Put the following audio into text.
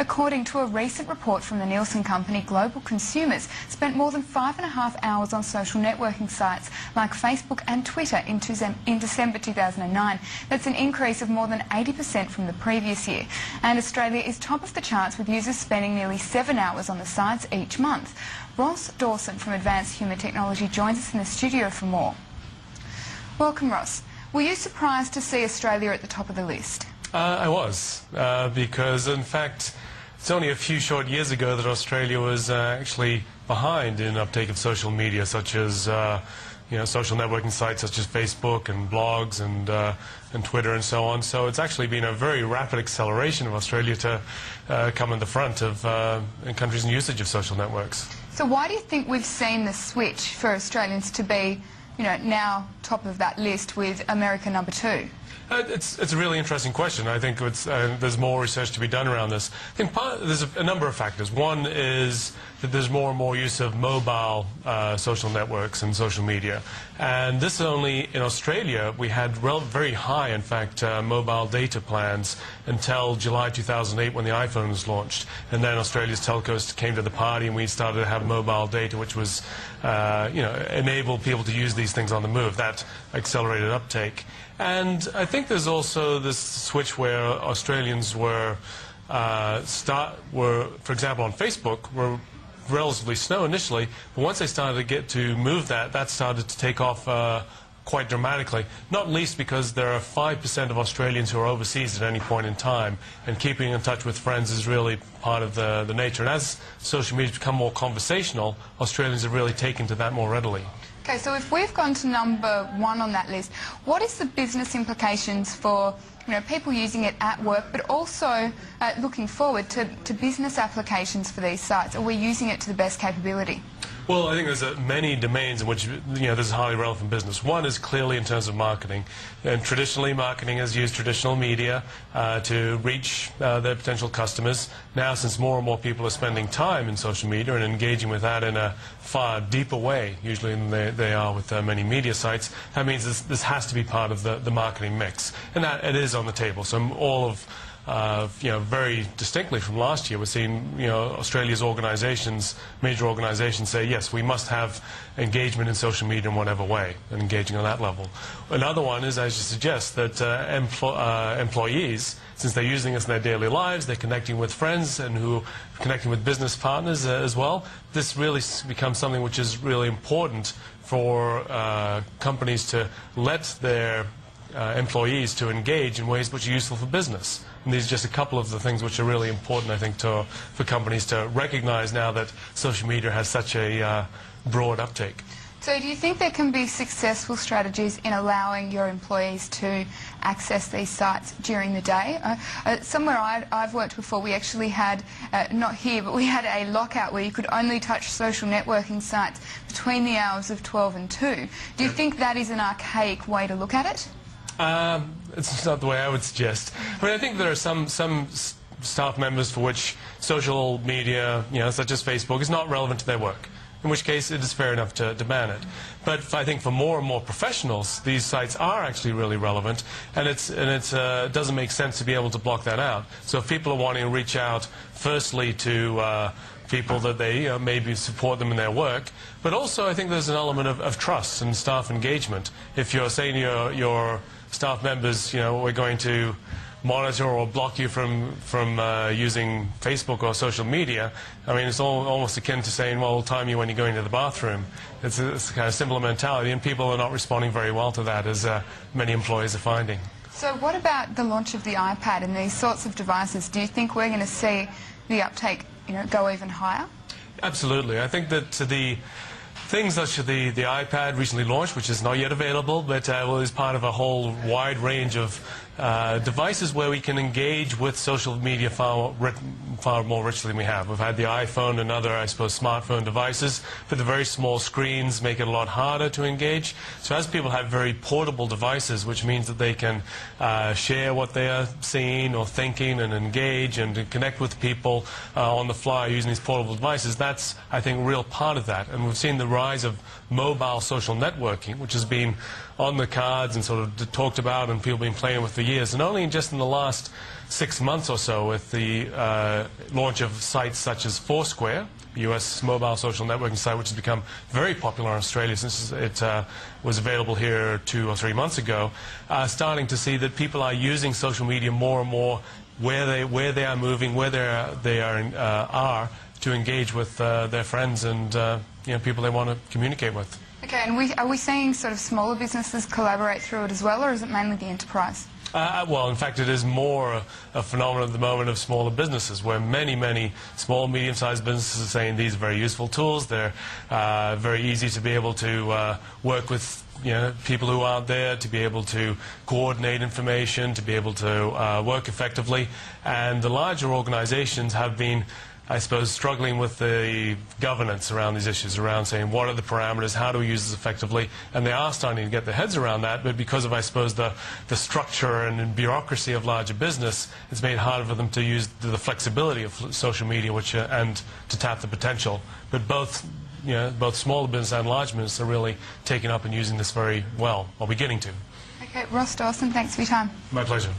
According to a recent report from the Nielsen company, global consumers spent more than 5.5 hours on social networking sites like Facebook and Twitter in December 2009. That's an increase of more than 80% from the previous year. And Australia is top of the charts with users spending nearly 7 hours on the sites each month. Ross Dawson from Advanced Human Technology joins us in the studio for more. Welcome, Ross. Were you surprised to see Australia at the top of the list? I was, because in fact it's only a few short years ago that Australia was actually behind in uptake of social media, such as social networking sites such as Facebook and blogs and Twitter and so on. So it's actually been a very rapid acceleration of Australia to come in the front of in countries in usage of social networks. So why do you think we've seen the switch for Australians to be now top of that list with America number 2? It's a really interesting question. I think there's more research to be done around this. I think there's a number of factors. One is that there's more and more use of mobile social networks and social media. And this only in Australia, we had very high, in fact, mobile data plans until July 2008 when the iPhone was launched. And then Australia's telcos came to the party and we started to have mobile data, which was, enabled people to use these things on the move. That accelerated uptake. And I think there's also this switch where Australians were, for example, on Facebook, were relatively slow initially, but once they started to move that started to take off quite dramatically, not least because there are 5% of Australians who are overseas at any point in time, and keeping in touch with friends is really part of the nature. And as social media has become more conversational, Australians have really taken to that more readily. Okay, so if we've gone to number 1 on that list, what is the business implications for people using it at work, but also looking forward to business applications for these sites? Are we using it to the best capability? Well, I think there's many domains in which this is highly relevant business. One is clearly in terms of marketing, and traditionally marketing has used traditional media to reach their potential customers. Now, since more and more people are spending time in social media and engaging with that in a far deeper way, usually than they are with many media sites, that means this has to be part of the marketing mix, and that it is on the table. So all of very distinctly from last year, we're seeing Australia's organisations, major organisations, say yes, we must have engagement in social media in whatever way, and engaging on that level. Another one is, as you suggest, that employees, since they're using this in their daily lives, they're connecting with friends and connecting with business partners as well. This really becomes something which is really important for companies to let their employees to engage in ways which are useful for business. And these are just a couple of the things which are really important, I think, for companies to recognize now that social media has such a broad uptake. So do you think there can be successful strategies in allowing your employees to access these sites during the day? Somewhere I've worked before, we actually had, not here, but we had a lockout where you could only touch social networking sites between the hours of 12 and 2. Do you think that is an archaic way to look at it? It's not the way I would suggest. I mean, I think there are some staff members for which social media, such as Facebook, is not relevant to their work, in which case it is fair enough to ban it. But I think for more and more professionals, these sites are actually really relevant, and it doesn't make sense to be able to block that out. So if people are wanting to reach out, firstly to people that they maybe support them in their work, but also I think there's an element of trust and staff engagement. If you're saying to your staff members, we're going to monitor or block you from using Facebook or social media, I mean, it's almost akin to saying, well, we'll time you when you're going to the bathroom. It's a kind of similar mentality, and people are not responding very well to that, as many employees are finding. So what about the launch of the iPad and these sorts of devices? Do you think we're going to see the uptake go even higher? Absolutely. I think that the things such as the iPad recently launched, which is not yet available, but is part of a whole wide range of devices where we can engage with social media far more richly than we have. We've had the iPhone and other, I suppose, smartphone devices, but the very small screens make it a lot harder to engage. So as people have very portable devices, which means that they can share what they are seeing or thinking and engage and connect with people on the fly using these portable devices, that's, I think, a real part of that. And we've seen the rise of mobile social networking, which has been on the cards and sort of talked about, and people have been playing with for years. And only just in the last 6 months or so, with the launch of sites such as Foursquare, US mobile social networking site, which has become very popular in Australia since it was available here 2 or 3 months ago, starting to see that people are using social media more and more where they are moving, where they are to engage with their friends and people they want to communicate with. Okay, and are we seeing sort of smaller businesses collaborate through it as well, or is it mainly the enterprise? Well, in fact, it is more a phenomenon at the moment of smaller businesses, where many small, medium-sized businesses are saying these are very useful tools. They're very easy to be able to work with people who aren't there, to be able to coordinate information, to be able to work effectively. And the larger organizations have been, I suppose, struggling with the governance around these issues, around saying what are the parameters, how do we use this effectively, and they are starting to get their heads around that, but because of, I suppose, the structure and bureaucracy of larger business, it's made harder for them to use the flexibility of social media and to tap the potential. But both smaller business and large business are really taking up and using this very well, or beginning to. Okay, Ross Dawson, thanks for your time. My pleasure.